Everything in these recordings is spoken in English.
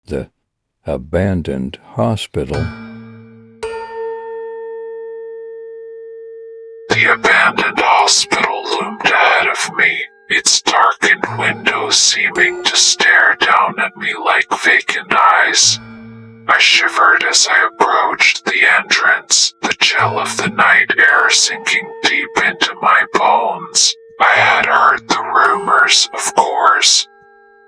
The abandoned hospital. The abandoned hospital loomed ahead of me, its darkened windows seeming to stare down at me like vacant eyes. I shivered as I approached the entrance, the chill of the night air sinking deep into my bones. I had heard the rumors, of course.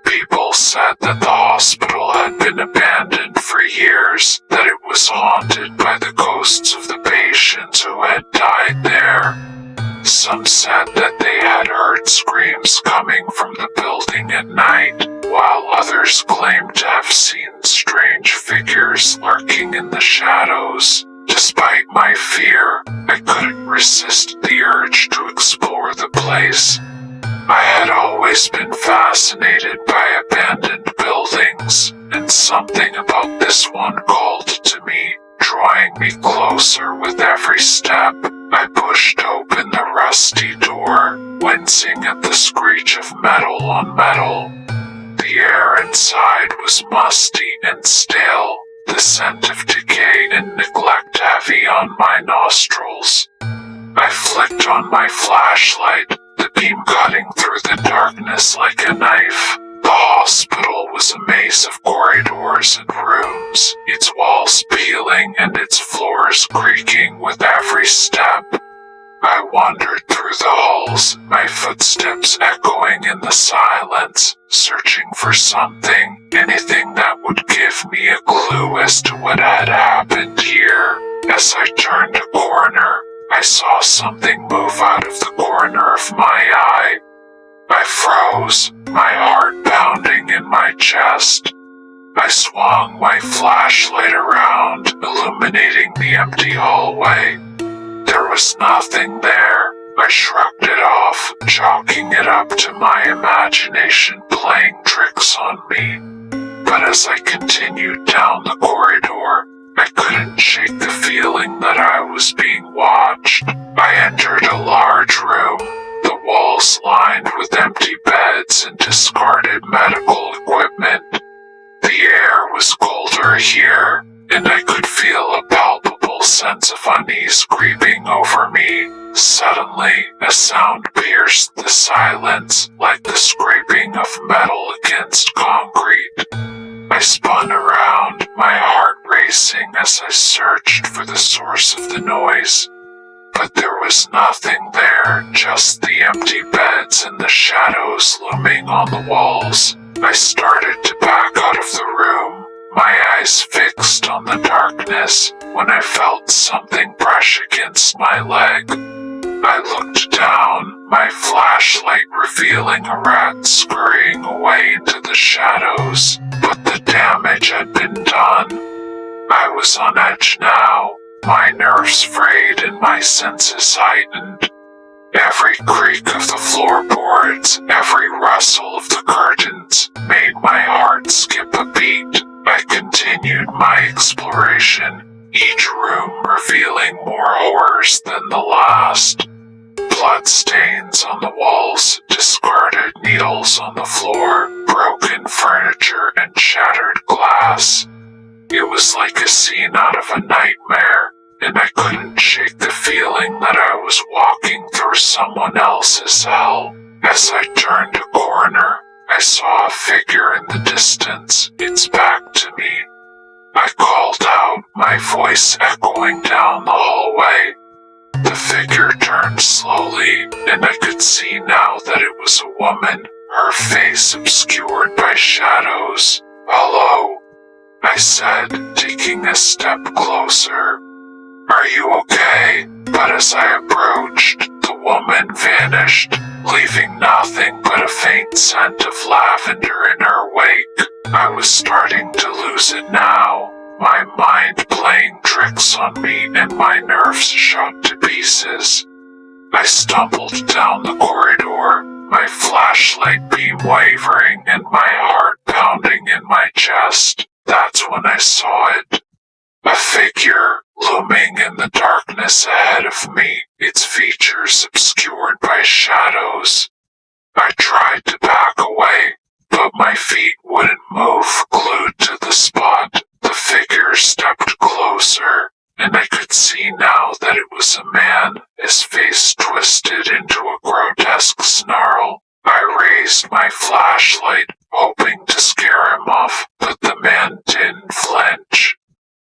People said that the hospital had been abandoned for years, that it was haunted by the ghosts of the patients who had died there. Some said that they had heard screams coming from the building at night, while others claimed to have seen strange figures lurking in the shadows. Despite my fear, I couldn't resist the urge to explore the place. I had always been fascinated by abandoned buildings, and something about this one called to me, drawing me closer with every step. I pushed open the rusty door, wincing at the screech of metal on metal. The air inside was musty and stale, the scent of decay and neglect heavy on my nostrils. I flicked on my flashlight, the beam cutting through the darkness like a knife. The hospital was a maze of corridors and rooms, its walls peeling and its floors creaking with every step. I wandered through the halls, my footsteps echoing in the silence, searching for something, anything that would give me a clue as to what had happened here. As I turned a corner, I saw something move out of the corner of my eye. I froze, my heart pounding in my chest. I swung my flashlight around, illuminating the empty hallway. There was nothing there. I shrugged it off, chalking it up to my imagination playing tricks on me. But as I continued down the corridor, I couldn't shake the feeling that I was being watched. I entered a large room, the walls lined with empty beds and discarded medical equipment. The air was colder here, and I could feel a palpable sense of unease creeping over me. Suddenly, a sound pierced the silence, like the scraping of metal against concrete. I spun around, my heart racing as I searched for the source of the noise. But there was nothing there, just the empty beds and the shadows looming on the walls. I started to back out of the room, my eyes fixed on the darkness, when I felt something brush against my leg. I looked down, my flashlight revealing a rat scurrying away into the shadows, but the damage had been done. I was on edge now, my nerves frayed and my senses heightened. Every creak of the floorboards, every rustle of the curtains, made my heart skip a beat. I continued my exploration, each room revealing more horrors than the last. Blood stains on the walls, discarded needles on the floor, broken furniture and shattered glass. It was like a scene out of a nightmare, and I couldn't shake the feeling that I was walking through someone else's hell. As I turned a corner, I saw a figure in the distance, its back to me. I called out, my voice echoing down the hallway. The figure turned slowly, and I could see now that it was a woman, her face obscured by shadows. "Hello," I said, taking a step closer. "Are you okay?" But as I approached, the woman vanished, leaving nothing but a faint scent of lavender in her wake. I was starting to lose it now, my mind playing tricks on me and my nerves shot to pieces. I stumbled down the corridor, my flashlight beam wavering and my heart pounding in my chest. That's when I saw it. A figure looming in the darkness ahead of me, its features obscured by shadows. I tried to back away, but my feet wouldn't move, glued to the twisted into a grotesque snarl. I raised my flashlight, hoping to scare him off, but the man didn't flinch.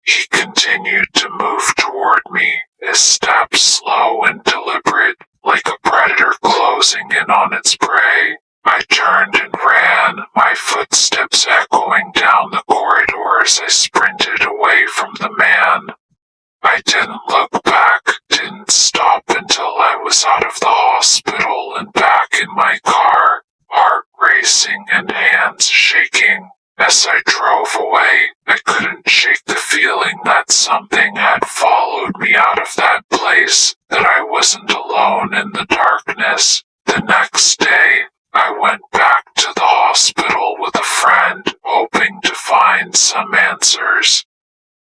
He continued to move toward me, his steps slow and deliberate, like a predator closing in on its prey. I turned and ran, my footsteps echoing down the corridor as I sprinted away from the man. I didn't look back, didn't stop until I was out of the hospital and back in my car, heart racing and hands shaking. As I drove away, I couldn't shake the feeling that something had followed me out of that place, that I wasn't alone in the darkness. The next day, I went back to the hospital with a friend, hoping to find some answers.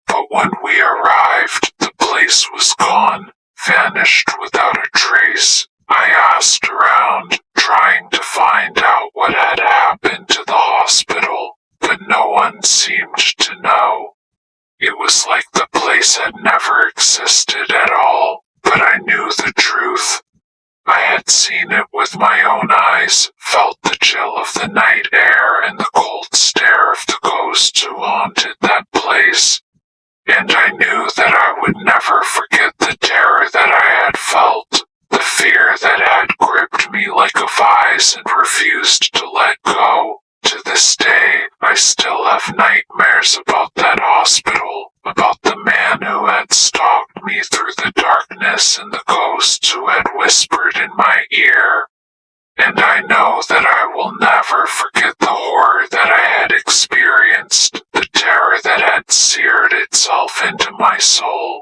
But when we arrived, the place was gone, vanished without a trace. I asked around, trying to find out what had happened to the hospital, but no one seemed to know. It was like the place had never existed at all, but I knew the truth. I had seen it with my own eyes, felt the chill of the night air and the cold stare of the ghosts who haunted that place. And I knew that I would never forget the terror that I had felt, the fear that had gripped me like a vise and refused to let go. To this day, I still have nightmares about that hospital, about the man who had stalked me through the darkness and the ghosts who had whispered in my ear. And I know that I will never forget the horror that I had experienced, the terror that had seared itself into my soul.